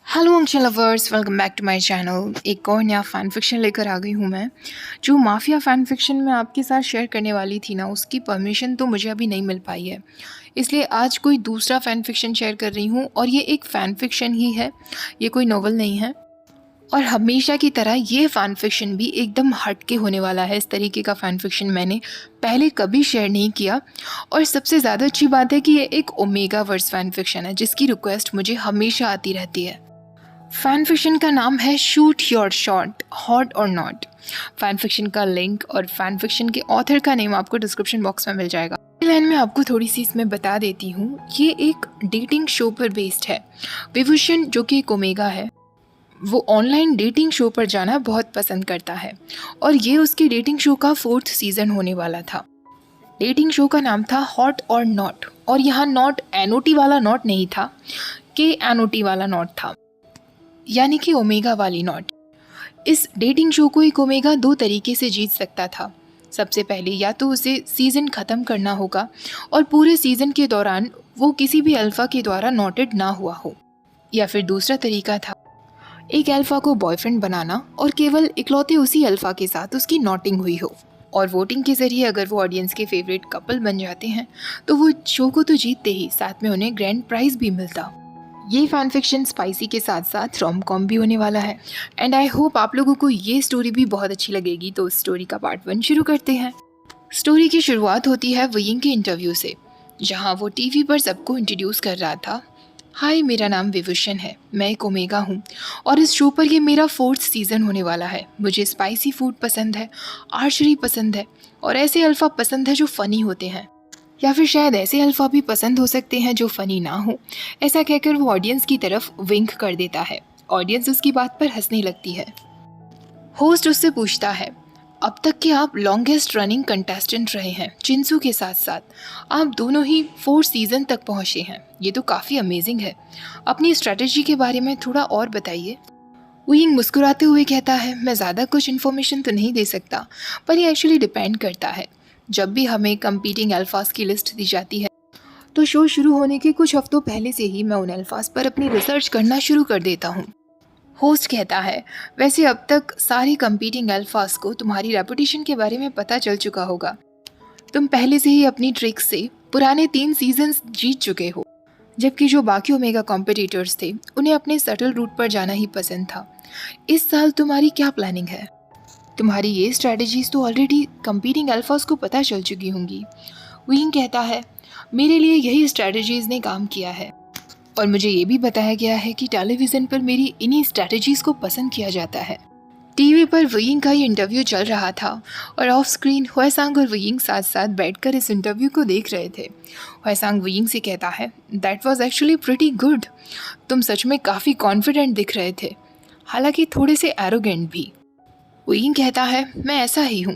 Hello uncle lovers, welcome back to my channel. एक और नया फ़ैन फिक्शन लेकर आ गई हूँ मैं। जो माफिया फ़ैन फिक्शन मैं आपके साथ शेयर करने वाली थी ना, उसकी परमिशन तो मुझे अभी नहीं मिल पाई है, इसलिए आज कोई दूसरा फ़ैन फिक्शन शेयर कर रही हूँ। और ये एक फ़ैन फिक्शन ही है, ये कोई नॉवल नहीं है। और हमेशा की तरह ये फ़ैन फिक्शन भी एकदम हट के होने वाला है। इस तरीके का फ़ैन फिक्शन मैंने पहले कभी शेयर नहीं किया। और सबसे ज़्यादा अच्छी बात है कि ये एक ओमेगा वर्स फ़ैन फिक्शन है, जिसकी रिक्वेस्ट मुझे हमेशा आती रहती है। फैन फिक्शन का नाम है शूट योर शॉट, हॉट और नॉट। फैन फिक्शन का लिंक और फैन फिक्शन के ऑथर का नेम आपको डिस्क्रिप्शन बॉक्स में मिल जाएगा। लाइन में आपको थोड़ी सी इसमें बता देती हूँ। ये एक डेटिंग शो पर बेस्ड है। विभूषण, जो कि एक ओमेगा है, वो ऑनलाइन डेटिंग शो पर जाना बहुत पसंद करता है। और ये उसके डेटिंग शो का 4th सीजन होने वाला था। डेटिंग शो का नाम था हॉट और नॉट। और यहाँ नॉट एनओटी वाला नॉट नहीं था, के एनओटी वाला नॉट था, यानी कि ओमेगा वाली नॉट। इस डेटिंग शो को एक ओमेगा 2 तरीके से जीत सकता था। सबसे पहले या तो उसे सीज़न ख़त्म करना होगा और पूरे सीज़न के दौरान वो किसी भी अल्फ़ा के द्वारा नॉटेड ना हुआ हो, या फिर दूसरा तरीका था एक अल्फ़ा को बॉयफ्रेंड बनाना और केवल इकलौते उसी अल्फ़ा के साथ उसकी नॉटिंग हुई हो। और वोटिंग के ज़रिए अगर वो ऑडियंस के फेवरेट कपल बन जाते हैं तो वो शो को तो जीतते ही, साथ में उन्हें ग्रैंड प्राइज़ भी मिलता। ये फैन फिक्शन स्पाइसी के साथ साथ रोम कॉम भी होने वाला है। एंड आई होप आप लोगों को ये स्टोरी भी बहुत अच्छी लगेगी। तो स्टोरी का पार्ट 1 शुरू करते हैं। स्टोरी की शुरुआत होती है वयिंग के इंटरव्यू से, जहाँ वो टीवी पर सबको इंट्रोड्यूस कर रहा था। हाय, मेरा नाम विभूषण है, मैं एक ओमेगा हूँ और इस शो पर ये मेरा 4th सीज़न होने वाला है। मुझे स्पाइसी फूड पसंद है, आर्चरी पसंद है और ऐसे अल्फ़ा पसंद है जो फ़नी होते हैं, या फिर शायद ऐसे अल्फ़ा भी पसंद हो सकते हैं जो फ़नी ना हो। ऐसा कहकर वो ऑडियंस की तरफ विंक कर देता है। ऑडियंस उसकी बात पर हंसने लगती है। होस्ट उससे पूछता है, अब तक के आप लॉन्गेस्ट रनिंग कंटेस्टेंट रहे हैं चिंसू के साथ साथ। आप दोनों ही 4 सीज़न तक पहुँचे हैं, ये तो काफ़ी अमेजिंग है। अपनी स्ट्रैटेजी के बारे में थोड़ा और बताइए। विंग मुस्कुराते हुए कहता है, मैं ज़्यादा कुछ इन्फॉर्मेशन तो नहीं दे सकता, पर ये एक्चुअली डिपेंड करता है। जब भी हमें कंपीटिंग अल्फाज की लिस्ट दी जाती है तो शो शुरू होने के कुछ हफ्तों पहले से ही मैं उन अल्फाज पर अपनी रिसर्च करना शुरू कर देता हूँ। होस्ट कहता है, वैसे अब तक सारी कंपीटिंग अल्फाज को तुम्हारी रेपुटेशन के बारे में पता चल चुका होगा। तुम पहले से ही अपनी ट्रिक्स से पुराने 3 सीजन्स जीत चुके हो, जबकि जो बाकी ओमेगा कॉम्पिटिटर्स थे उन्हें अपने सटल रूट पर जाना ही पसंद था। इस साल तुम्हारी क्या प्लानिंग है? तुम्हारी ये स्ट्रैटेजीज तो ऑलरेडी कंपीटिंग अल्फाज को पता चल चुकी होंगी। विंग कहता है, मेरे लिए यही स्ट्रैटेजीज ने काम किया है और मुझे ये भी बताया गया है कि टेलीविज़न पर मेरी इन्हीं स्ट्रैटेजीज को पसंद किया जाता है। टीवी पर विंग का ये इंटरव्यू चल रहा था और ऑफ स्क्रीन हुएसांग और विंग साथ साथ बैठकर इस इंटरव्यू को देख रहे थे। हुएसांग विंग से कहता है, that was actually pretty good. तुम सच में काफ़ी कॉन्फिडेंट दिख रहे थे, हालांकि थोड़े से एरोगेंट भी। विंग कहता है, मैं ऐसा ही हूँ।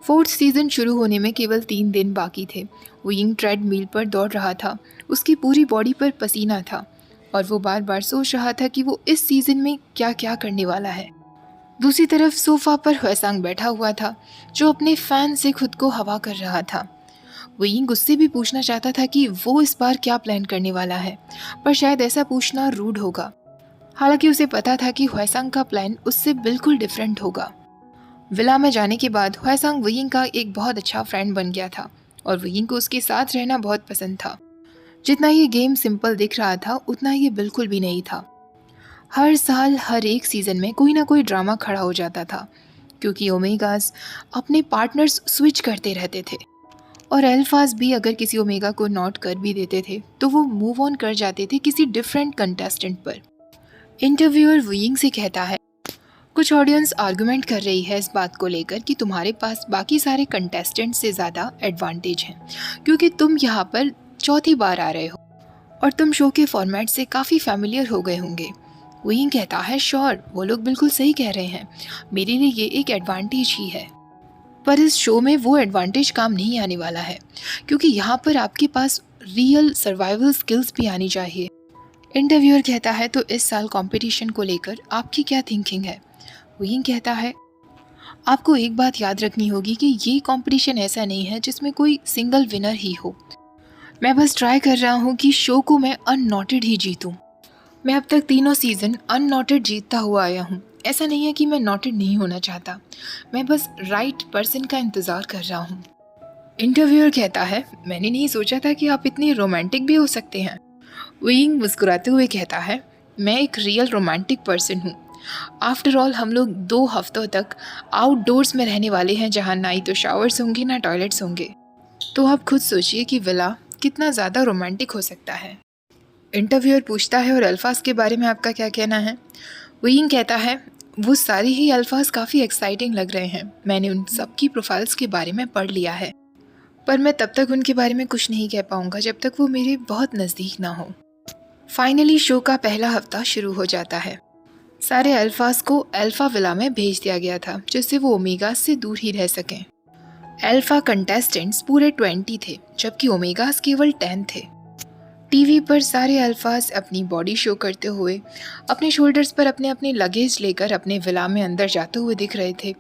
4th सीज़न शुरू होने में केवल 3 दिन बाकी थे। विंग ट्रेडमिल पर दौड़ रहा था, उसकी पूरी बॉडी पर पसीना था और वो बार बार सोच रहा था कि वो इस सीज़न में क्या क्या करने वाला है। दूसरी तरफ सोफा पर हुएसांग बैठा हुआ था, जो अपने फैन से खुद को हवा कर रहा था। विंग उससे भी पूछना चाहता था कि वो इस बार क्या प्लान करने वाला है, पर शायद ऐसा पूछना रूड होगा। हालांकि उसे पता था कि हुएसांग का प्लान उससे बिल्कुल डिफरेंट होगा। विला में जाने के बाद हुएसांग विंग का एक बहुत अच्छा फ्रेंड बन गया था और विंग को उसके साथ रहना बहुत पसंद था। जितना ये गेम सिंपल दिख रहा था, उतना ये बिल्कुल भी नहीं था। हर साल हर एक सीज़न में कोई ना कोई ड्रामा खड़ा हो जाता था, क्योंकि ओमेगास अपने पार्टनर्स स्विच करते रहते थे और अल्फाज भी अगर किसी ओमेगा को नॉट कर भी देते थे तो वो मूव ऑन कर जाते थे किसी डिफरेंट कंटेस्टेंट पर। इंटरव्यूअर विंग से कहता है, कुछ ऑडियंस आर्गुमेंट कर रही है इस बात को लेकर कि तुम्हारे पास बाकी सारे कंटेस्टेंट से ज़्यादा एडवांटेज हैं, क्योंकि तुम यहाँ पर चौथी बार आ रहे हो और तुम शो के फॉर्मेट से काफ़ी फैमिलियर हो गए होंगे। विंग कहता है, श्योर, वो लोग बिल्कुल सही कह रहे हैं, मेरे लिए ये एक एडवांटेज ही है। पर इस शो में वो एडवांटेज काम नहीं आने वाला है, क्योंकि यहाँ पर आपके पास रियल सर्वाइवल स्किल्स भी आनी चाहिए। इंटरव्यूअर कहता है, तो इस साल कंपटीशन को लेकर आपकी क्या थिंकिंग है? विंग कहता है, आपको एक बात याद रखनी होगी कि ये कंपटीशन ऐसा नहीं है जिसमें कोई सिंगल विनर ही हो। मैं बस ट्राई कर रहा हूँ कि शो को मैं अननॉटेड ही जीतूँ। मैं अब तक तीनों सीज़न अननोटेड जीतता हुआ आया हूँ। ऐसा नहीं है कि मैं नोटेड नहीं होना चाहता, मैं बस राइट पर्सन का इंतज़ार कर रहा हूँ। इंटरव्यूअर कहता है, मैंने नहीं सोचा था कि आप इतने रोमांटिक भी हो सकते हैं। विंग मुस्कुराते हुए कहता है, मैं एक रियल रोमांटिक पर्सन हूँ। आफ्टर ऑल हम लोग 2 हफ्तों तक आउटडोर्स में रहने वाले हैं, जहाँ ना ही तो शावर्स होंगे ना टॉयलेट्स होंगे। तो आप खुद सोचिए कि विला कितना ज़्यादा रोमांटिक हो सकता है। इंटरव्यूअर पूछता है, और अल्फाज के बारे में आपका क्या कहना है? विंग कहता है, वो सारे ही अल्फाज काफ़ी एक्साइटिंग लग रहे हैं। मैंने उन सब की प्रोफाइल्स के बारे में पढ़ लिया है, पर मैं तब तक उनके बारे में कुछ नहीं कह पाऊंगा जब तक वो मेरे बहुत नज़दीक ना हो। फाइनली शो का पहला हफ्ता शुरू हो जाता है। सारे अल्फाज को अल्फा विला में भेज दिया गया था, जिससे वो ओमेगास से दूर ही रह सकें। अल्फा कंटेस्टेंट्स पूरे 20 थे, जबकि ओमेगास केवल 10 थे। टीवी पर सारे अल्फाज अपनी बॉडी शो करते हुए अपने शोल्डर्स पर अपने अपने लगेज लेकर अपने विला में अंदर जाते हुए दिख रहे थे।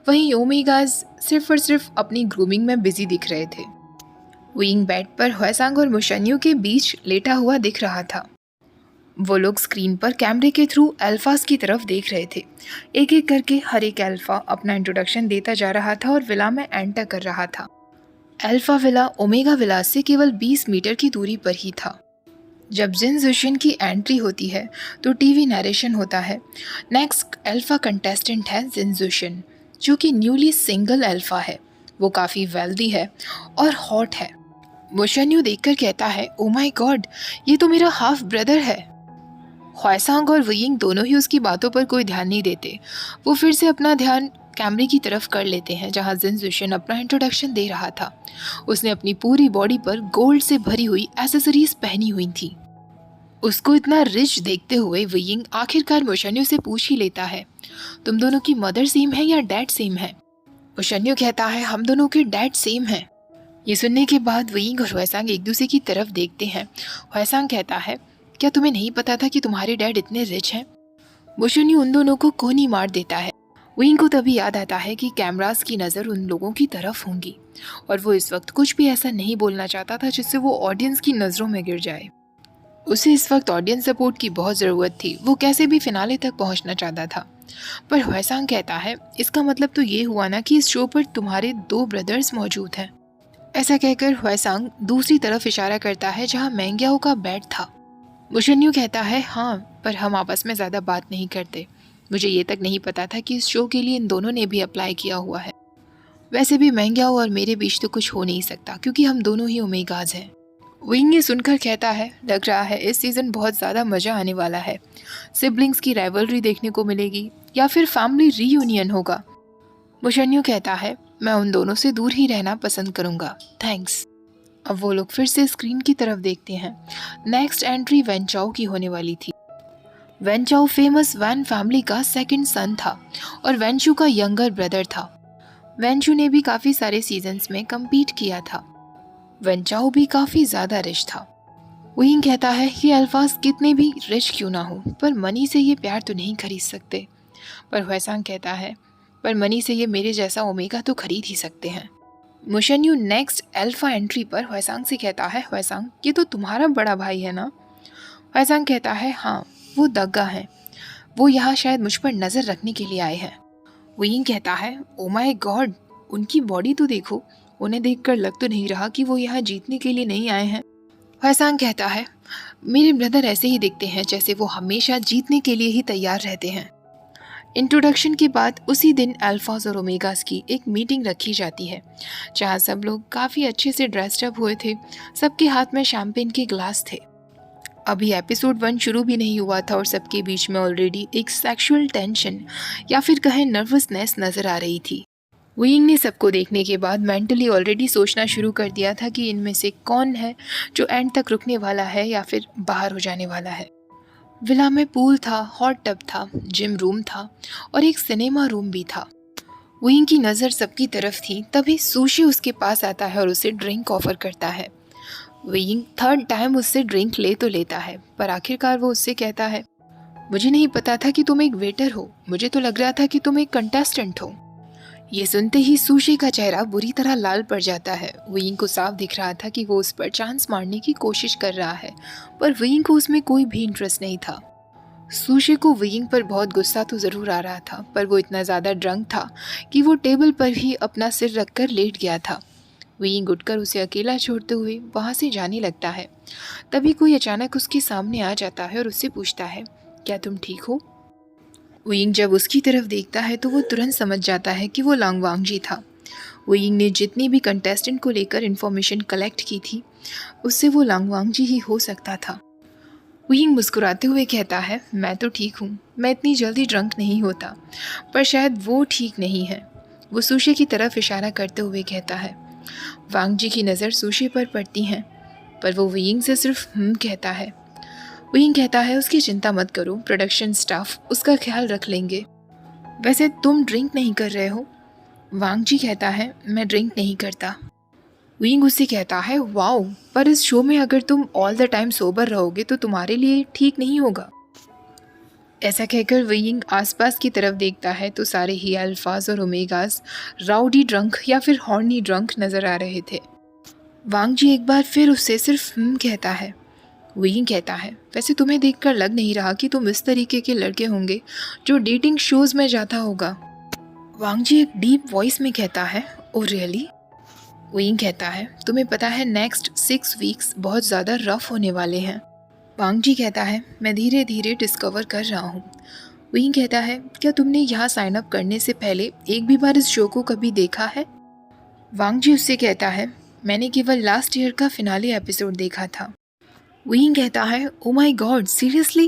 वहीं ओमेगास सिर्फ और सिर्फ अपनी ग्रूमिंग में बिजी दिख रहे थे। विंग बेड पर ह्वेसांग और मुशन्यू के बीच लेटा हुआ दिख रहा था। वो लोग स्क्रीन पर कैमरे के थ्रू अल्फाज की तरफ देख रहे थे। एक एक करके हर एक अल्फा अपना इंट्रोडक्शन देता जा रहा था और विला में एंटर कर रहा था। अल्फा विला ओमेगा विला से केवल 20 मीटर की दूरी पर ही था। जब जिन जुशिन की एंट्री होती है तो टीवी नरेशन होता है। नेक्स्ट अल्फा कंटेस्टेंट है जिन जुशिन, जो कि न्यूली सिंगल अल्फा है। वो काफ़ी वेल्दी है और हॉट है। मुशन्यू देखकर कहता है, ओ माय गॉड, ये तो मेरा हाफ ब्रदर है। ह्वेसांग और विंग दोनों ही उसकी बातों पर कोई ध्यान नहीं देते। वो फिर से अपना ध्यान कैमरे की तरफ कर लेते हैं, जहां जिन जुशिन अपना इंट्रोडक्शन दे रहा था। उसने अपनी पूरी बॉडी पर गोल्ड से भरी हुई एसेसरीज पहनी हुई थी। उसको इतना रिच देखते हुए विंग आखिरकार मुशन्यू से पूछ ही लेता है, तुम दोनों की मदर सेम है या डैड सेम है? मुशन्यू कहता है, हम दोनों के डैड सेम हैं। ये सुनने के बाद विंग और ह्वेसांग एक दूसरे की तरफ देखते हैं। ह्वेसांग कहता है, क्या तुम्हें नहीं पता था कि तुम्हारे डैड इतने रिच हैं? मुशन्यू उन दोनों को कोनी मार देता है। विंग को तभी याद आता है कि कैमरास की नज़र उन लोगों की तरफ होंगी, और वो इस वक्त कुछ भी ऐसा नहीं बोलना चाहता था जिससे वो ऑडियंस की नज़रों में गिर जाए। उसे इस वक्त ऑडियंस सपोर्ट की बहुत ज़रूरत थी। वो कैसे भी फिनाले तक पहुंचना चाहता था। पर ह्वेसांग कहता है, इसका मतलब तो ये हुआ ना कि इस शो पर तुम्हारे 2 ब्रदर्स मौजूद हैं। ऐसा कहकर ह्वेसांग दूसरी तरफ इशारा करता है जहां मेंग्याओ का बेड था। मुशन्यू कहता है, हाँ, पर हम आपस में ज़्यादा बात नहीं करते। मुझे ये तक नहीं पता था कि इस शो के लिए इन दोनों ने भी अप्लाई किया हुआ है। वैसे भी मेंग्याओ और मेरे बीच तो कुछ हो नहीं सकता, क्योंकि हम दोनों ही ओमेगाज हैं। विंग ये सुनकर कहता है, लग रहा है इस सीज़न बहुत ज़्यादा मज़ा आने वाला है। सिबलिंग्स की राइवलरी देखने को मिलेगी या फिर फैमिली रीयूनियन होगा। मुशन्यू कहता है, मैं उन दोनों से दूर ही रहना पसंद करूँगा, थैंक्स। अब वो लोग फिर से स्क्रीन की तरफ देखते हैं। नेक्स्ट एंट्री वेंचाओ की होने वाली थी। वेंचाओ फेमस वैन फैमिली का सेकंड सन था और वेंचू का यंगर ब्रदर था। वेंचू ने भी काफ़ी सारे सीजन्स में कम्पीट किया था। वेंचाओ भी काफ़ी ज़्यादा रिच था। विंग कहता है कि अल्फाज कितने भी रिच क्यों ना हो, पर मनी से ये प्यार तो नहीं खरीद सकते। पर ह्वेसांग कहता है, पर मनी से ये मेरे जैसा ओमेगा तो खरीद ही सकते हैं। मुशन्यू नेक्स्ट अल्फा एंट्री पर ह्वेसांग से कहता है, ह्वेसांग, ये तो तुम्हारा बड़ा भाई है ना? ह्वेसांग कहता है, हाँ, वो दग्गा है। वो यहाँ शायद मुझ पर नज़र रखने के लिए आए हैं। विंग कहता है, ओ माय गॉड, उनकी बॉडी तो देखो। उन्हें देखकर लग तो नहीं रहा कि वो यहाँ जीतने के लिए नहीं आए हैं। ह्वेसांग कहता है, मेरे ब्रदर ऐसे ही दिखते हैं जैसे वो हमेशा जीतने के लिए ही तैयार रहते हैं। इंट्रोडक्शन के बाद उसी दिन अल्फाज और ओमेगास की एक मीटिंग रखी जाती है, जहाँ सब लोग काफ़ी अच्छे से ड्रेस्ड अप हुए थे। सबके हाथ में शैम्पेन के ग्लास थे। अभी एपिसोड 1 शुरू भी नहीं हुआ था और सबके बीच में ऑलरेडी एक सेक्सुअल टेंशन या फिर कहें नर्वसनेस नज़र आ रही थी। विंग ने सबको देखने के बाद मेंटली ऑलरेडी सोचना शुरू कर दिया था कि इनमें से कौन है जो एंड तक रुकने वाला है या फिर बाहर हो जाने वाला है। विला में पूल था, हॉट टब था, जिम रूम था और एक सिनेमा रूम भी था। विंग की नज़र सबकी तरफ थी, तभी सुशी उसके पास आता है और उसे ड्रिंक ऑफर करता है। विंग 3rd टाइम उससे ड्रिंक ले तो लेता है, पर आखिरकार वो उससे कहता है, मुझे नहीं पता था कि तुम एक वेटर हो, मुझे तो लग रहा था कि तुम एक कंटेस्टेंट हो। ये सुनते ही सुशी का चेहरा बुरी तरह लाल पड़ जाता है। विंग को साफ दिख रहा था कि वो उस पर चांस मारने की कोशिश कर रहा है, पर विंग को उसमें कोई भी इंटरेस्ट नहीं था। सुशी को विंग पर बहुत गुस्सा तो ज़रूर आ रहा था, पर वो इतना ज़्यादा ड्रंक था कि वो टेबल पर ही अपना सिर रखकर लेट गया था। विंग उठकर उसे अकेला छोड़ते हुए वहाँ से जाने लगता है। तभी कोई अचानक उसके सामने आ जाता है और उससे पूछता है, क्या तुम ठीक हो? विंग जब उसकी तरफ देखता है तो वो तुरंत समझ जाता है कि वो लांगवांगजी था। विंग ने जितनी भी कंटेस्टेंट को लेकर इन्फॉर्मेशन कलेक्ट की थी, उससे वो लांगवांगजी ही हो सकता था। विंग मुस्कुराते हुए कहता है, मैं तो ठीक हूँ, मैं इतनी जल्दी ड्रंक नहीं होता, पर शायद वो ठीक नहीं है। वो सुशी की तरफ इशारा करते हुए कहता है। वांगजी की नज़र सुशी पर पड़ती हैं, पर वो विंग से सिर्फ कहता है। विंग कहता है, उसकी चिंता मत करो, प्रोडक्शन स्टाफ उसका ख्याल रख लेंगे। वैसे तुम ड्रिंक नहीं कर रहे हो? वांगजी कहता है, मैं ड्रिंक नहीं करता। विंग उससे कहता है, वाओ, पर इस शो में अगर तुम ऑल द टाइम सोबर रहोगे तो तुम्हारे लिए ठीक नहीं होगा। ऐसा कहकर विंग आसपास की तरफ देखता है तो सारे ही अल्फाज और ओमेगास राउडी ड्रंक या फिर हॉर्नी ड्रंक नजर आ रहे थे। वांगजी एक बार फिर उससे सिर्फ कहता है। विंग कहता है, वैसे तुम्हें देखकर लग नहीं रहा कि तुम इस तरीके के लड़के होंगे जो डेटिंग शोज में जाता होगा। वांगजी एक डीप वॉइस में कहता है, ओ रियली? विंग कहता है, तुम्हें पता है नेक्स्ट 6 वीक्स बहुत ज़्यादा रफ होने वाले हैं। वांगजी कहता है, मैं धीरे धीरे डिस्कवर कर रहा हूँ। विंग कहता है, क्या तुमने यहाँ साइन अप करने से पहले एक भी बार इस शो को कभी देखा है? वांगजी उससे कहता है, मैंने केवल लास्ट ईयर का फिनाले एपिसोड देखा था। विंग कहता है, ओ माई गॉड, सीरियसली?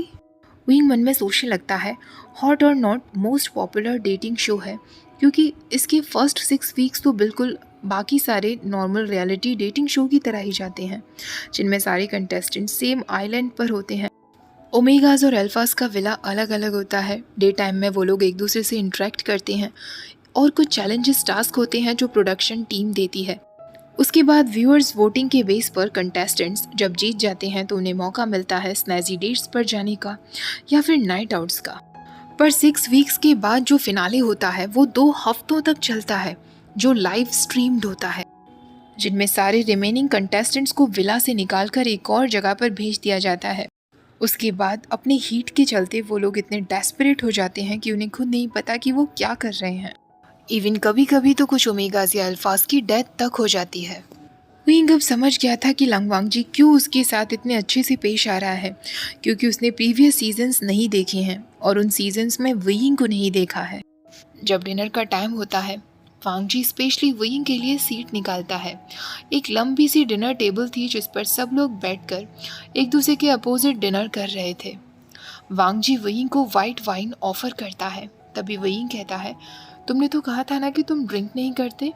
विंग मन में सोचने लगता है, हॉट और not most popular dating show है, क्योंकि इसके फर्स्ट 6 वीक्स तो बिल्कुल बाकी सारे नॉर्मल रियलिटी डेटिंग शो की तरह ही जाते हैं, जिनमें सारे कंटेस्टेंट सेम आइलैंड पर होते हैं। ओमेगाज और अल्फाज का विला अलग अलग होता है। डे टाइम में वो लोग एक दूसरे से इंटरेक्ट करते हैं और कुछ चैलेंजेस टास्क होते हैं जो प्रोडक्शन टीम देती है। उसके बाद व्यूअर्स वोटिंग के बेस पर कंटेस्टेंट्स जब जीत जाते हैं तो उन्हें मौका मिलता है स्नैजी डेट्स पर जाने का या फिर नाइट आउट्स का। पर 6 वीक्स के बाद जो फिनाले होता है वो 2 हफ्तों तक चलता है, जो लाइव स्ट्रीम्ड होता है, जिनमें सारे रिमेनिंग कंटेस्टेंट्स को विला से निकालकर एक और जगह पर भेज दिया जाता है। उसके बाद अपने हीट के चलते वो लोग इतने डेस्परेट हो जाते हैं कि उन्हें खुद नहीं पता कि वो क्या कर रहे हैं। इवन कभी कभी तो कुछ ओमेगाज या अल्फाज की डेथ तक हो जाती है। विंग अब समझ गया था कि लांगवांगजी क्यों उसके साथ इतने अच्छे से पेश आ रहा है, क्योंकि उसने प्रीवियस सीजन्स नहीं देखे हैं और उन सीजन्स में विंग को नहीं देखा है। जब डिनर का टाइम होता है, वांगजी स्पेशली विंग के लिए सीट निकालता है। एक लंबी सी डिनर टेबल थी जिस पर सब लोग बैठकर एक दूसरे के अपोजिट डिनर कर रहे थे। वांगजी विंग को वाइट वाइन ऑफर करता है। तभी विंग कहता है, तुमने तो कहा था ना कि तुम ड्रिंक नहीं करते।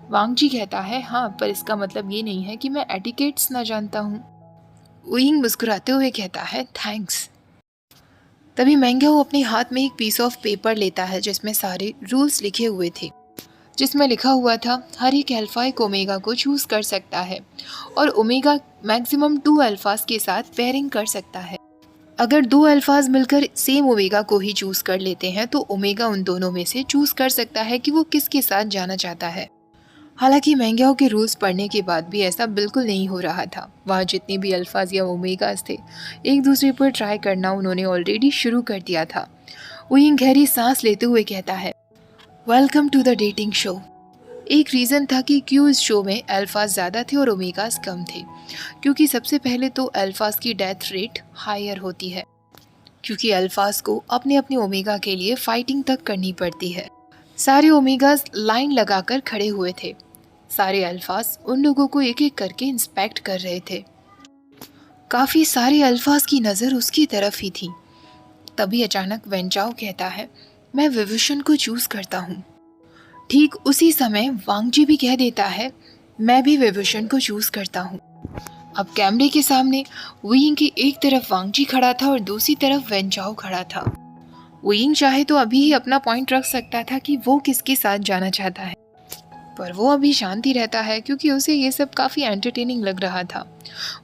वांगजी कहता है, हाँ, पर इसका मतलब ये नहीं है कि मैं एटिकेट्स ना जानता हूँ। विंग मुस्कुराते हुए कहता है, थैंक्स। तभी मैंग्याओ अपने हाथ में एक पीस ऑफ पेपर लेता है जिसमें सारे रूल्स लिखे हुए थे, जिसमें लिखा हुआ था हर एक अल्फा एक ओमेगा को चूज़ कर सकता है और ओमेगा मैक्सिमम 2 अल्फाज के साथ पेयरिंग कर सकता है। अगर 2 अल्फाज मिलकर सेम ओमेगा को ही चूज़ कर लेते हैं तो ओमेगा उन दोनों में से चूज़ कर सकता है कि वो किसके साथ जाना चाहता है। हालांकि मैंग्याओ के रूल्स पढ़ने के बाद भी ऐसा बिल्कुल नहीं हो रहा था। वहाँ जितने भी अल्फाज या ओमेगास थे, एक दूसरे पर ट्राई करना उन्होंने ऑलरेडी शुरू कर दिया था। विंग गहरी सांस लेते हुए कहता है, welcome to the dating show. एक रीज़न था कि क्यों इस शो में अल्फाज ज़्यादा थे और ओमेगास कम थे, क्योंकि सबसे पहले तो अल्फाज की डेथ रेट हायर होती है, क्योंकि अल्फाज को अपने अपने ओमेगा के लिए फाइटिंग तक करनी पड़ती है। सारे ओमेगास लाइन लगाकर खड़े हुए थे। सारे अल्फाज उन लोगों को एक एक करके इंस्पेक्ट कर रहे थे। काफ़ी सारे अल्फाज की नज़र उसकी तरफ ही थी। तभी अचानक वेंचाओ कहता है, मैं विभूषण को चूज़ करता हूँ। ठीक उसी समय वांगजी भी कह देता है, मैं भी विभूषण को चूज़ करता हूँ। अब कैमरे के सामने विंग की एक तरफ वांगजी खड़ा था और दूसरी तरफ वेंचाओ खड़ा था। विंग चाहे तो अभी ही अपना पॉइंट रख सकता था कि वो किसके साथ जाना चाहता है, पर वो अभी शांति रहता है क्योंकि उसे ये सब काफ़ी एंटरटेनिंग लग रहा था।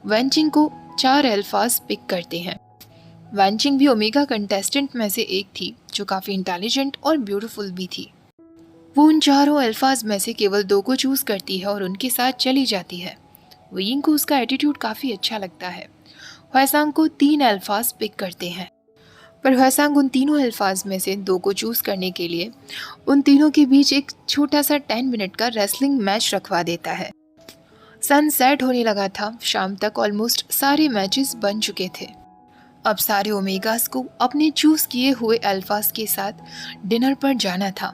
वेंचिंग को 4 अल्फाज पिक करते हैं। वेंचिंग भी ओमेगा कंटेस्टेंट में से एक थी जो काफ़ी इंटेलिजेंट और ब्यूटीफुल भी थी। वो उन चारों अल्फाज में से केवल 2 को चूज़ करती है और उनके साथ चली जाती है। वेइंग को उसका एटीट्यूड काफ़ी अच्छा लगता है। ह्वेसांग को 3 अल्फाज पिक करते हैं, पर ह्वेसांग उन तीनों अल्फाज में से 2 को चूज़ करने के लिए उन तीनों के बीच एक छोटा सा 10 मिनट का रेसलिंग मैच रखवा देता है। सनसेट होने लगा था, शाम तक ऑलमोस्ट सारे मैचेस बन चुके थे। अब सारे ओमेगास को अपने चूज़ किए हुए अल्फाज के साथ डिनर पर जाना था।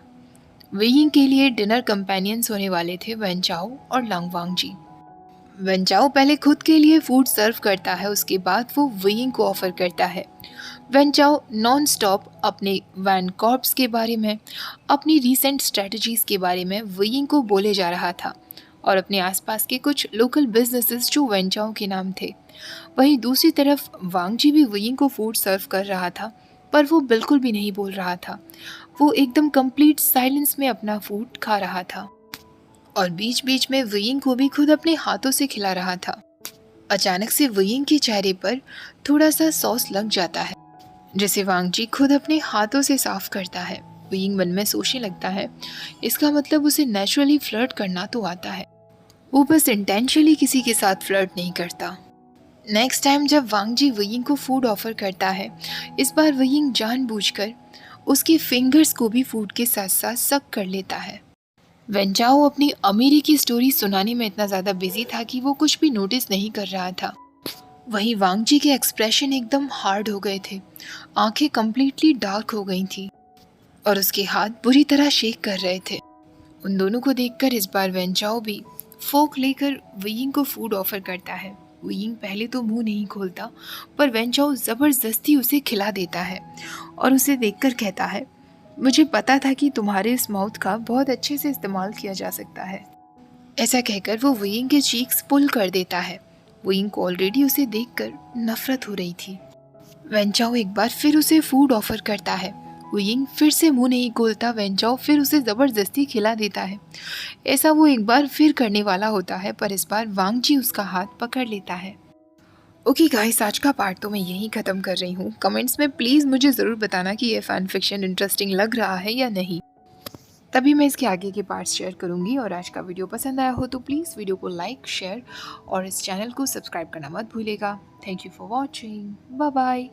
वेइंग के लिए डिनर कंपेनियंस होने वाले थे वेन चाओ और लांगवांग जी। वेन चाओ पहले खुद के लिए फूड सर्व करता है, उसके बाद वो वेइंग को ऑफर करता है। वेन चाओ नॉन स्टॉप अपने वैन कॉर्प्स के बारे में, अपनी रीसेंट स्ट्रेटजीज़ के बारे में वेइंग को बोले जा रहा था और अपने आसपास के कुछ लोकल बिजनेसेस जो वेन चाओ के नाम थे। वहीं दूसरी तरफ वांग जी भी वेइंग को फूड सर्व कर रहा था, पर वो बिल्कुल भी नहीं बोल रहा था। वो एकदम कंप्लीट साइलेंस में अपना फूड खा रहा था और बीच बीच में वेइंग को भी खुद अपने हाथों से खिला रहा था। अचानक से वेइंग के चेहरे पर थोड़ा सा सॉस लग जाता है, जिसे वांग जी खुद अपने हाथों से साफ करता है। वेइंग मन में सोचने लगता है, इसका मतलब उसे नेचुरली फ्लर्ट करना तो आता है, वो बस इंटेंशनली किसी के साथ फ्लर्ट नहीं करता। नेक्स्ट टाइम जब वांग जी वेइंग को फूड ऑफर करता है, इस बार वेइंग जानबूझकर उसके फिंगर्स को भी फूड के साथ साथ सक कर लेता है। वेन चाओ अपनी अमीरी की स्टोरी सुनाने में इतना ज़्यादा बिजी था कि वो कुछ भी नोटिस नहीं कर रहा था। वहीं वांग जी के एक्सप्रेशन एकदम हार्ड हो गए थे, आंखें कम्प्लीटली डार्क हो गई थी और उसके हाथ बुरी तरह शेक कर रहे थे। उन दोनों को देखकर इस बार वेन चाओ भी फोक लेकर वेइंग को फूड ऑफर करता है। वेइंग पहले तो मुंह नहीं खोलता, पर वेन चाओ ज़बरदस्ती उसे खिला देता है और उसे देखकर कहता है, मुझे पता था कि तुम्हारे इस माउथ का बहुत अच्छे से इस्तेमाल किया जा सकता है। ऐसा कहकर वो वेइंग के चीक्स पुल कर देता है। वेइंग को ऑलरेडी उसे देखकर नफरत हो रही थी। वेन चाओ एक बार फिर उसे फूड ऑफर करता है। वेइंग फिर से मुंह नहीं खोलता, वेन चाओ फिर उसे ज़बरदस्ती खिला देता है। ऐसा वो एक बार फिर करने वाला होता है, पर इस बार वांग जी उसका हाथ पकड़ लेता है। ओके गाइस, आज का पार्ट तो मैं यहीं ख़त्म कर रही हूँ। कमेंट्स में प्लीज़ मुझे ज़रूर बताना कि ये फ़ैन फिक्शन इंटरेस्टिंग लग रहा है या नहीं, तभी मैं इसके आगे के पार्ट्स शेयर करूँगी। और आज का वीडियो पसंद आया हो तो प्लीज़ वीडियो को लाइक, शेयर और इस चैनल को सब्सक्राइब करना मत भूलिएगा। Thank you for watching. Bye bye.